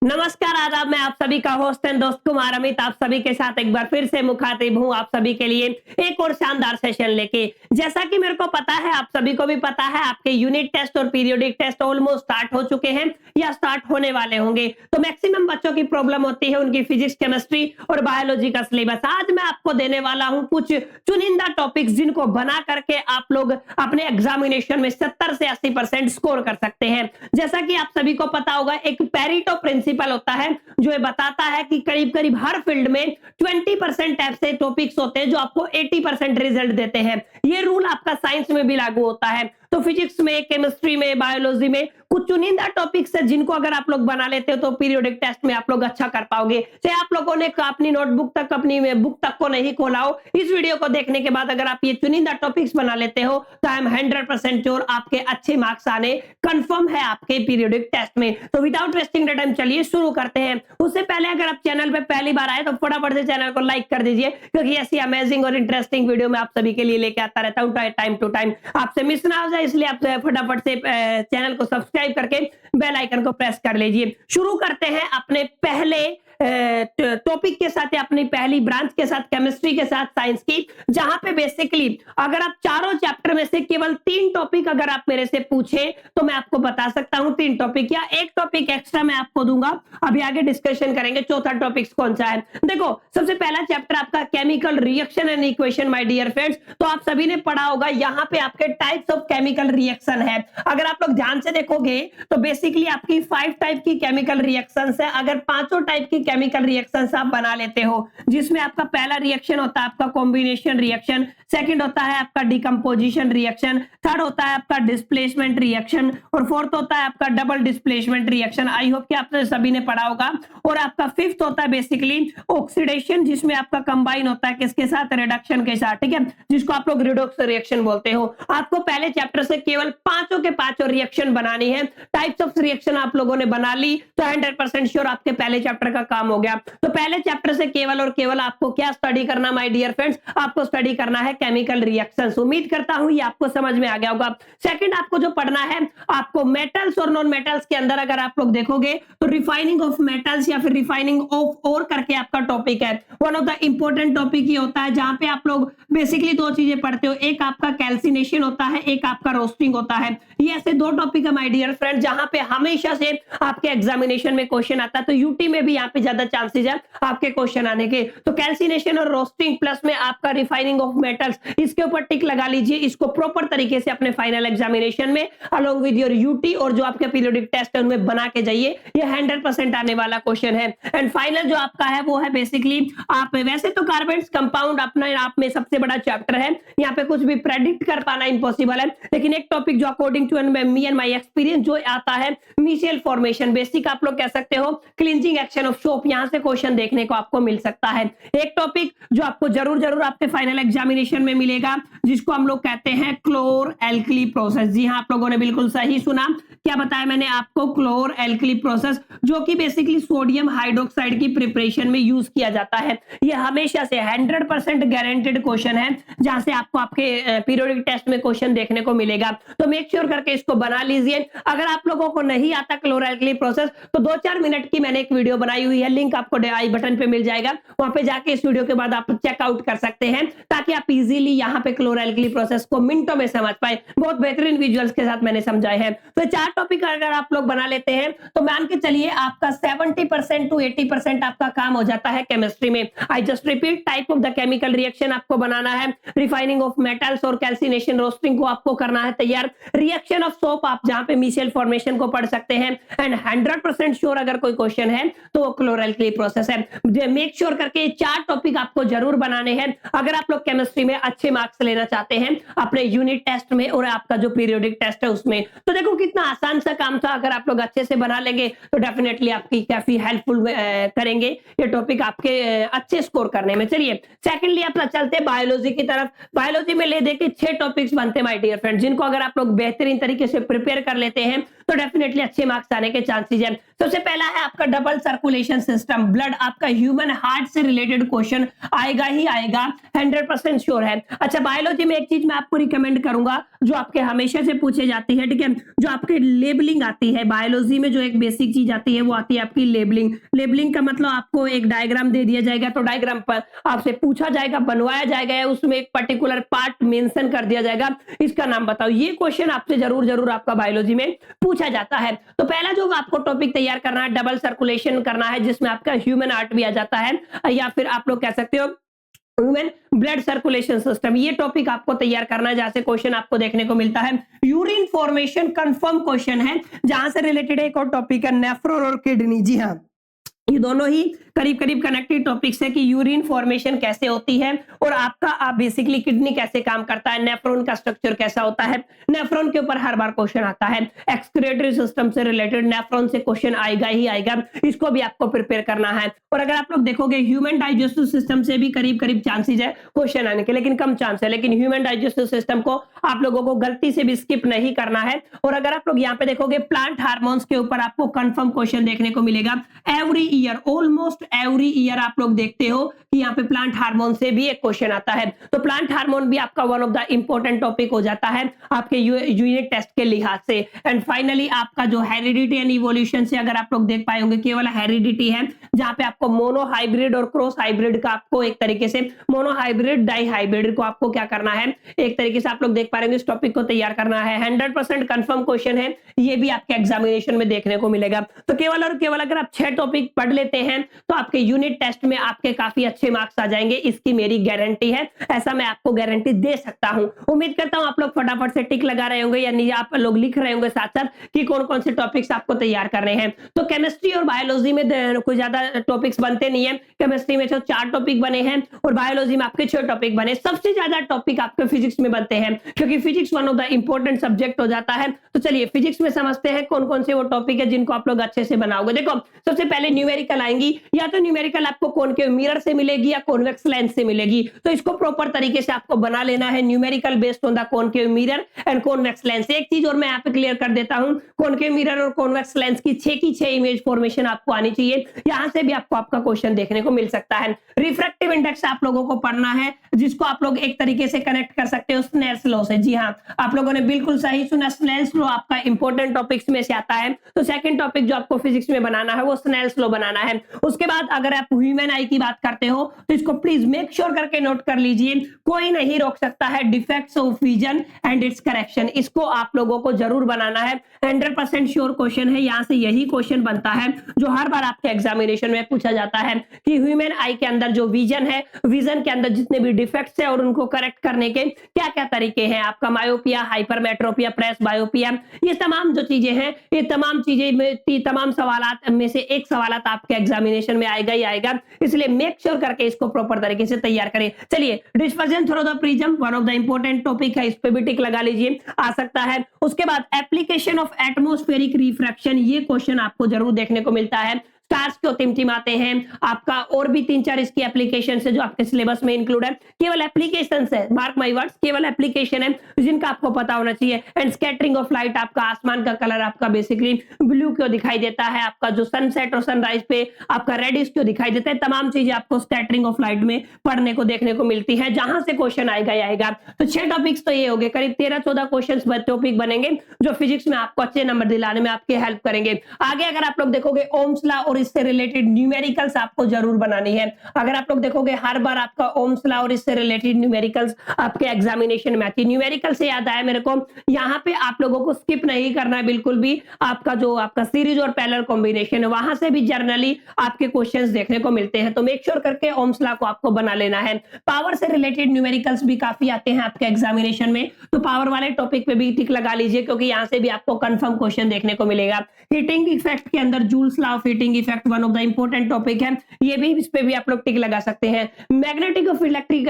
नमस्कार, आदाब। मैं आप सभी का होस्ट एंड दोस्त कुमार अमित आप सभी के साथ एक बार फिर से मुखातिब हूँ आप सभी के लिए एक और शानदार सेशन लेके। जैसा कि मेरे को पता है, आप सभी को भी पता है, आपके यूनिट टेस्ट और पीरियोडिक टेस्ट ऑलमोस्ट स्टार्ट हो चुके हैं या स्टार्ट होने वाले होंगे। तो मैक्सिमम बच्चों की प्रॉब्लम होती है उनकी फिजिक्स, केमिस्ट्री और बायोलॉजी का सिलेबस। आज मैं आपको देने वाला हूँ कुछ चुनिंदा टॉपिक्स जिनको बना करके आप लोग अपने एग्जामिनेशन में 70 से 80% स्कोर कर सकते हैं। जैसा कि आप सभी को पता होगा, एक पेरेटो प्रिंसिपल होता है जो ये बताता है कि करीब करीब हर फील्ड में 20% ऐसे टॉपिक्स होते हैं जो आपको 80% रिजल्ट देते हैं। ये रूल आपका साइंस में भी लागू होता है। तो फिजिक्स में, केमिस्ट्री में, बायोलॉजी में कुछ चुनिंदा टॉपिक्स है जिनको अगर आप लोग बना लेते हो तो पीरियोडिक टेस्ट में आप लोग अच्छा कर पाओगे। चाहे आप लोगों ने अपनी नोटबुक तक, अपनी बुक तक को नहीं खोला हो, इस वीडियो को देखने के बाद अगर आप ये चुनिंदा टॉपिक्स बना लेते हो तो आई एम 100% श्योर आपके अच्छे मार्क्स आने कंफर्म है आपके पीरियोडिक टेस्ट में। तो विदाउट वेस्टिंग द टाइम चलिए शुरू करते हैं। उससे पहले अगर आप चैनल पे पहली बार आए तो फटाफट से चैनल को लाइक कर दीजिए, क्योंकि ऐसी अमेजिंग और इंटरेस्टिंग वीडियो मैं आप सभी के लिए लेके आता रहता हूं टाइम टू टाइम। आपसे मिस ना हो जाए इसलिए आप फटाफट से चैनल को सब्सक्राइब करके बेल आइकन को प्रेस कर लीजिए। शुरू करते हैं अपने पहले टॉपिक के साथ, अपनी पहली ब्रांच के साथ, केमिस्ट्री के साथ साइंस की, जहां पे बेसिकली अगर आप चारों चैप्टर में से केवल 3 टॉपिक अगर आप मेरे से पूछे तो मैं आपको बता सकता हूं 3 टॉपिक, या एक टॉपिक एक्स्ट्रा मैं आपको दूंगा। अभी आगे डिस्कशन करेंगे चौथा टॉपिक कौन सा है। देखो, सबसे पहला चैप्टर आपका chemical reaction and equation my dear friends. तो आप सभी ने पढ़ा होगा, यहां पे आपके टाइप्स ऑफ केमिकल रिएक्शन है। अगर आप लोग ध्यान से देखोगे तो बेसिकली आपकी 5 टाइप की केमिकल रिएक्शंस है। अगर पांचों टाइप की केमिकल रिएक्शंस आप बना लेते हो, जिसमें आपका पहला रिएक्शन होता है आपका कॉम्बिनेशन रिएक्शन, सेकंड होता है आपका डिकम्पोजिशन रिएक्शन, थर्ड होता है आपका डिस्प्लेसमेंट रिएक्शन और फोर्थ होता है आपका double displacement reaction. I hope कि आप सभी ने पढ़ा होगा। और आपका फिफ्थ होता है बेसिकली ऑक्सीडेशन, जिसमें आपका कंबाइन होता है किसके साथ, रिडक्शन के साथ, ठीक है, जिसको आप लोग रिडॉक्स रिएक्शन बोलते हो। आपको पहले चैप्टर से केवल पांचों के पांचों रिएक्शन बनानी है। टाइप्स ऑफ रिएक्शन आप लोगों ने बना ली तो 100% श्योर आपके पहले चैप्टर का काम हो गया। तो पहले चैप्टर से केवल और केवल आपको क्या स्टडी करना माय डियर फ्रेंड्स, आपको स्टडी करना है केमिकल रिएक्शंस। उम्मीद करता हूं ये आपको समझ में आ गया होगा। सेकंड आपको जो पढ़ना है, आपको मेटल्स और नॉन मेटल्स के अंदर अगर आप लोग देखोगे तो रिफाइनिंग ऑफ मेटल्स या फिर रिफाइनिंग ऑफ ओर करके आपका टॉपिक है। One of the important topic ये होता है जहां पे आप लोग बेसिकली 2 चीजें पढ़ते हो, एक आपका कैल्सिनेशन होता है, एक आपका रोस्टिंग होता है। ये ऐसे 2 टॉपिक है माय डियर फ्रेंड जहां पे हमेशा से आपके एग्जामिनेशन में क्वेश्चन आता है। तो यूटी में भी यहाँ पे ज्यादा चांसेस है आपके क्वेश्चन आने के। तो कैल्सिनेशन और रोस्टिंग प्लस में आपका रिफाइनिंग ऑफ मेटल्स, इसके ऊपर टिक लगा लीजिए। इसको प्रॉपर तरीके से अपने फाइनल एग्जामिनेशन में अलोंग विद योर यूटी और जो आपके पीरियोडिक टेस्ट है उनमें बना के जाइए। ये 100% आने वाला क्वेश्चन है। एंड फाइनल जो आपका है वो है बेसिकली, आप वैसे तो कार्बन्स कंपाउंड अपने आप में सबसे बड़ा चैप्टर है, यहाँ पे कुछ भी प्रेडिक्ट कर पाना इम्पॉसिबल है, लेकिन एक टॉपिक जो according to me and my experience जो आता है, मिशेल फॉर्मेशन, बेसिक आप लोग कह सकते हो क्लिंजिंग एक्शन ऑफ सोप, यहां से क्वेश्चन देखने को आपको मिल सकता है। एक टॉपिक जो आपको जरूर आपके फाइनल एग्जामिनेशन में मिलेगा, जिसको हम लोग कहते हैं क्लोर एल्कली प्रोसेस। जी हाँ, आप लोगों ने बिल्कुल सही सुना। क्या बताया मैंने आपको, क्लोर एल्कली प्रोसेस, जो कि बेसिकली सोडियम हाइड्रोक्साइड की प्रिपरेशन में यूज किया जाता है। ये हमेशा से 100% गारंटेड क्वेश्चन है, जहां से आपको आपके पीरियोडिक टेस्ट में क्वेश्चन देखने को मिलेगा। तो मेक श्योर करके इसको बना लीजिए। अगर आप लोगों को नहीं आता क्लोर एल्कली प्रोसेस तो 2-4 मिनट की मैंने एक वीडियो बनाई हुई है, लिंक आपको आई बटन पे मिल जाएगा, वहां पे जाके इस वीडियो के बाद आप चेकआउट कर सकते हैं, ताकि आप इजीली यहाँ पे क्लोर एल्कली प्रोसेस को मिनटों में समझ पाए। बहुत बेहतरीन विजुअल्स के साथ मैंने समझाए हैं। तो 4 टॉपिक अगर आप लोग बना लेते हैं तो मान के चलिए आपका 70% टू 80% आपका काम हो जाता है केमिस्ट्री में। I just repeat, type of the chemical reaction आपको बनाना है, रिफाइनिंग ऑफ मेटल्स और कैल्सिनेशन रोस्टिंग को आपको करना है तैयार, रिएक्शन ऑफ सोप आप जहां पे मिशेल फॉर्मेशन को पढ़ सकते हैं, एंड 100% श्योर अगर कोई क्वेश्चन है तो वो क्लोर एल्कली प्रोसेस है। मेक श्योर करके 4 टॉपिक आपको जरूर बनाने हैं अगर आप लोग केमिस्ट्री में अच्छे मार्क्स लेना चाहते हैं अपने यूनिट टेस्ट में और आपका जो पीरियोडिक टेस्ट है उसमें। तो देखो कितना आसान सा काम था, अगर आप लोग अच्छे से बना लेंगे तो डेफिनेटली आपकी काफी हेल्पफुल करेंगे ये टॉपिक आपके अच्छे स्कोर करने में। चलिए सेकंडली आप चलते बायोलॉजी की तरफ। बायोलॉजी में ले देखिए 6 टॉपिक्स बनते हैं माय डियर फ्रेंड, जिनको अगर आप लोग बेहतरीन तरीके से प्रिपेयर कर लेते हैं तो डेफिनेटली अच्छे मार्क्स आने के चांसेस हैं। सबसे पहला है आपका double circulation circulation system, blood, आपका ह्यूमन हार्ट से रिलेटेड क्वेश्चन आएगा ही आएगा, 100% श्योर है। अच्छा, बायोलॉजी में एक चीज मैं आपको रिकमेंड करूंगा जो आपके हमेशा से पूछे जाती है, ठीक है, जो आपके लेबलिंग आती है बायोलॉजी में, जो एक बेसिक चीज आती है वो आती है आपकी लेबलिंग। लेबलिंग का मतलब आपको एक डायग्राम दे दिया जाएगा, तो डायग्राम पर आपसे पूछा जाएगा, बनवाया जाएगा, उसमें एक पर्टिकुलर पार्ट मेंशन कर दिया जाएगा, इसका नाम बताओ। ये क्वेश्चन आपसे जरूर जरूर आपका बायोलॉजी में पूछा जाता है। तो पहला जो आपको टॉपिक तैयार करना है, डबल सर्कुलेशन करना है, जिसमें आपका ह्यूमन हार्ट भी आ जाता है, या फिर आप लोग कह सकते हो ह्यूमन ब्लड सर्कुलेशन सिस्टम। ये टॉपिक आपको तैयार करना है, जहां से क्वेश्चन आपको देखने को मिलता है। यूरिन फॉर्मेशन कंफर्म क्वेश्चन है, जहां से रिलेटेड एक और टॉपिक है नेफ्रॉन और किडनी। जी हाँ, ये दोनों ही करीब करीब कनेक्टेड टॉपिक्स है कि यूरिन फॉर्मेशन कैसे होती है और आपका बेसिकली किडनी कैसे काम करता है, नेफ्रॉन का स्ट्रक्चर कैसा होता है। नेफ्रॉन के ऊपर हर बार क्वेश्चन आता है, एक्सक्रीटरी सिस्टम से रिलेटेड नेफ्रॉन से क्वेश्चन आएगा ही आएगा, इसको भी आपको प्रिपेयर करना है। और अगर आप लोग देखोगे ह्यूमन डाइजेस्टिव सिस्टम से भी करीब करीब चांसेस है क्वेश्चन आने के, लेकिन कम चांस है। लेकिन ह्यूमन डाइजेस्टिव सिस्टम को आप लोगों को गलती से भी स्किप नहीं करना है। और अगर आप लोग यहाँ पे देखोगे प्लांट हार्मोन्स के ऊपर आपको कंफर्म क्वेश्चन देखने को मिलेगा every year, almost every year आप लोग देखते हो कि यहाँ पे प्लांट हार्मोन से भी एक क्वेश्चन आता है। तो प्लांट हार्मोन भी आपका one of the important topic हो जाता है आपके यूनिट टेस्ट के लिहाज से। एंड फाइनली आपका जो हेरिडिटी एंड इवोल्यूशन से अगर आप लोग देख पाए होंगे, केवल हेरिडिटी है, जहां पे आपको मोनो हाइब्रिड और क्रॉस हाइब्रिड का आपको एक तरीके से मोनो हाइब्रिड डाई हाइब्रिड को आपको क्या करना है, एक तरीके से आप लोग देख पा रहे हैं, इस टॉपिक को तैयार करना है। 100% कंफर्म क्वेश्चन है, ये भी आपके एग्जामिनेशन में देखने को मिलेगा। तो केवल और केवल अगर आप 6 टॉपिक पढ़ लेते हैं तो आपके यूनिट टेस्ट में आपके काफी अच्छे मार्क्स आ जाएंगे, इसकी मेरी गारंटी है, ऐसा मैं आपको गारंटी दे सकता हूं। उम्मीद करता हूं आप लोग फटाफट से टिक लगा रहे होंगे, यानी आप लोग लिख रहे होंगे साथ साथ कि कौन कौन से टॉपिक्स आपको तैयार करने हैं। तो केमिस्ट्री और बायोलॉजी में कोई ज्यादा टॉपिक्स बनते नहीं है, केमिस्ट्री में तो 4 टॉपिक बने हैं और बायोलॉजी में आपके 6 टॉपिक बने। सबसे ज्यादा टॉपिक आपके फिजिक्स में बनते हैं, क्योंकि physics one of the important subject हो जाता है। तो चलिए फिजिक्स में समझते हैं कौन कौन से वो टॉपिक है जिनको आप लोग अच्छे से बनाओगे। देखो सबसे पहले न्यूमेरिकल आएंगी, या तो न्यूमेरिकल आपको कॉनकेव मिरर से मिलेगी या कॉन्वेक्स लेंस से मिलेगी, तो इसको प्रॉपर तरीके से आपको बना लेना है, numerical based on the concave mirror and convex lens. एक चीज और मैं यहाँ पे क्लियर कर देता हूं, कॉनकेव मिरर और कॉन्वेक्स लेंस की 6 की 6 इमेज फॉर्मेशन आपको आनी चाहिए, यहां से भी आपको आपका क्वेश्चन देखने को मिल सकता है। रिफ्रैक्टिव इंडेक्स आप लोगों को पढ़ना है, जिसको आप लोग एक तरीके से कनेक्ट कर सकते हो स्नेल्स लॉ से। जी हाँ, आप लोगों ने बिल्कुल सही सुना, स्नेल्स लॉ आपका इंपॉर्टेंट टॉपिक्स में से आता है। तो सेकंड टॉपिक जो आपको फिजिक्स में बनाना है वो स्नेल्स लॉ बनाना है। उसके बाद अगर आप ह्यूमन आई की बात करते हो तो इसको प्लीज मेक श्योर करके नोट कर लीजिए, कोई नहीं रोक सकता है defects of vision and it's correction, इसको आप लोगों को जरूर बनाना है। 100% श्योर क्वेश्चन है, यहां से यही क्वेश्चन बनता है जो हर बार आपके एग्जामिनेशन में पूछा जाता है कि ह्यूमन आई के अंदर जो विजन है, विजन के अंदर जितने भी डिफेक्ट्स है और उनको करेक्ट करने के क्या क्या तरीके हैं, आपका मायोपिया, हाइपरमेट्रोपिया, प्रेस बायोपिया, ये तमाम जो चीजें हैं, ये तमाम चीजें में तमाम सवालात में से एक सवालात आपके एग्जामिनेशन में आएगा ही आएगा, इसलिए मेक श्योर करके इसको प्रॉपर तरीके से तैयार करें। चलिए dispersion through the prism one of the important topic है, इस पे भी टिक लगा लीजिए, आ सकता है। उसके बाद एप्लीकेशन ऑफ एटमॉस्फेरिक रिफ्रैक्शन, ये क्वेश्चन आपको जरूर देखने को मिलता है। स्टार्स क्यों टिमटिमाते हैं, आपका और भी 3-4 इसकी एप्लीकेशन है जो आपके सिलेबस में इंक्लूड है, केवल एप्लीकेशन है, मार्क माय वर्ड्स, केवल एप्लीकेशन है जिनका आपको पता होना चाहिए। एंड स्कैटरिंग ऑफ लाइट, आपका आसमान का कलर आपका बेसिकली ब्लू क्यों दिखाई देता है, आपका जो सनसेट और सनराइज पे आपका रेडिश क्यों दिखाई देता है, तमाम चीजें आपको स्कैटरिंग ऑफ लाइट में पढ़ने को देखने को मिलती है, जहां से क्वेश्चन आएगा ही आएगा। तो 6 टॉपिक्स तो ये हो गए, करीब 13-14 क्वेश्चन टॉपिक बनेंगे जो फिजिक्स में आपको अच्छे नंबर दिलाने में आपके हेल्प करेंगे। आगे अगर आप लोग देखोगे ओम्स लॉ और इससे रिलेटेड न्यूमेरिकल्स आपको जरूर बनानी है। अगर आप लोग देखोगे हर बार आपका ओम्स लॉ और इससे रिलेटेड न्यूमेरिकल्स आपके एग्जामिनेशन में आती है। न्यूमेरिकल से याद आया मेरे को, यहाँ पे आप लोगों को स्किप नहीं करना है बिल्कुल भी, आपका जो आपका सीरीज और पैरेलल कॉम्बिनेशन है वहां से भी जनरली आपके क्वेश्चंस देखने को मिलते हैं, तो मेक श्योर करके ओम्स लॉ को आपको बना लेना है। पावर से रिलेटेड न्यूमेरिकल्स भी काफी आते हैं आपके एग्जामिनेशन में, तो पावर वाले टॉपिक पे भी टिक लगा लीजिए, क्योंकि यहाँ से भी आपको कंफर्म क्वेश्चन देखने को मिलेगा। हीटिंग इफेक्ट के अंदर joules law of heating effect one of the important topic है, ये भी इस पे भी आप लोग टिक लगा सकते हैं। मैग्नेटिक ऑफ इलेक्ट्रिक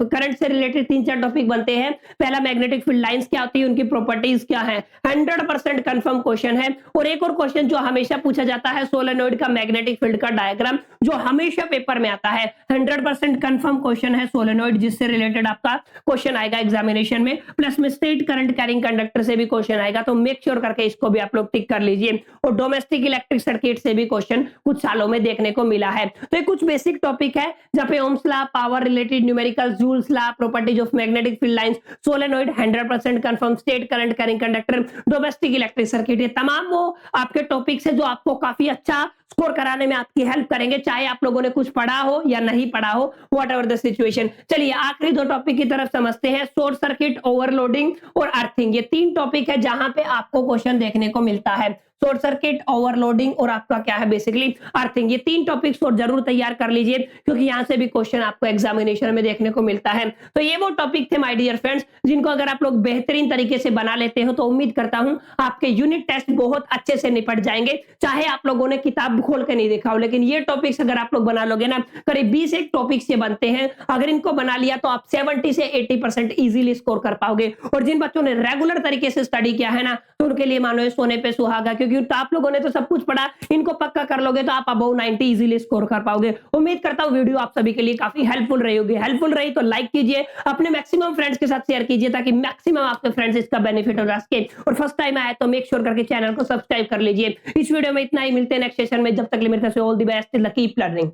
करंट से रिलेटेड 3-4 टॉपिक बनते हैं। पहला मैग्नेटिक फील्ड लाइंस क्या होती है, उनकी प्रॉपर्टीज क्या है, 100% कंफर्म क्वेश्चन है। और एक और क्वेश्चन जो हमेशा पूछा जाता है, सोलेनोइड का मैग्नेटिक फील्ड का डायग्राम, जो हमेशा पेपर में आता है, 100% कंफर्म क्वेश्चन है सोलेनोइड, जिससे रिलेटेड आपका क्वेश्चन आएगा एग्जामिनेशन में, प्लस में स्टेट करंट कैरिंग कंडक्टर से भी क्वेश्चन आएगा, तो मेक श्योर करके इसको भी आप लोग टिक कर लीजिए। और डोमेस्टिक इलेक्ट्रिक सर्किट से भी क्वेश्चन कुछ सालों में देखने को मिला है। तो ये कुछ बेसिक टॉपिक है जहां पे Ohm's law, power related numerical, joules law, properties of magnetic field lines, solenoid, 100% confirm, state current carrying conductor, domestic electric circuit, ये तमाम वो आपके टॉपिक्स है जो आपको काफी अच्छा स्कोर कराने में आपकी हेल्प करेंगे, चाहे आप लोगों ने कुछ पढ़ा हो या नहीं पढ़ा हो, वॉट एवर द सिचुएशन। चलिए आखिरी दो टॉपिक की तरफ समझते हैं, शॉर्ट सर्किट, ओवरलोडिंग और अर्थिंग। ये तीन टॉपिक है जहां पे आपको क्वेश्चन देखने को मिलता है, शॉर्ट सर्किट, ओवरलोडिंग और आपका क्या है बेसिकली अर्थिंग। ये तीन टॉपिक्स और जरूर तैयार कर लीजिए, क्योंकि यहां से भी क्वेश्चन आपको एग्जामिनेशन में देखने को मिलता है। तो ये वो टॉपिक थे माय डियर फ्रेंड्स, जिनको अगर आप लोग बेहतरीन तरीके से बना लेते हो तो उम्मीद करता हूं आपके यूनिट टेस्ट बहुत अच्छे से निपट जाएंगे, चाहे आप लोगों ने किताब खोल के नहीं देखा हो। लेकिन ये टॉपिक्स अगर आप लोग बना लोगे ना, करीब 20 एक टॉपिक्स ये बनते हैं, अगर इनको बना लिया तो आप 70 से 80% इजीली स्कोर कर पाओगे। और जिन बच्चों ने रेगुलर तरीके से स्टडी किया है ना, तो उनके लिए मानो ये सोने पे सुहागा, क्योंकि आप लोगों ने तो सब कुछ पढ़ा, इनको पक्का कर लोगे तो आप अबव 90 इजीली स्कोर कर पाओगे। उम्मीद करता हूं वीडियो आप सभी के लिए काफी हेल्पफुल रही होगी। हेल्पफुल रही तो लाइक कीजिए, अपने मैक्सिमम फ्रेंड्स के साथ शेयर कीजिए, ताकि मैक्सिमम आपके फ्रेंड्स इसका बेनिफिट हो सके। और फर्स्ट टाइम आया तो मेक श्योर करके चैनल को सब्सक्राइब कर लीजिए। इस वीडियो में इतना ही, मिलते हैं नेक्स्ट सेशन में, जब तक के लिए मेरे तरफ से all the best, keep learning.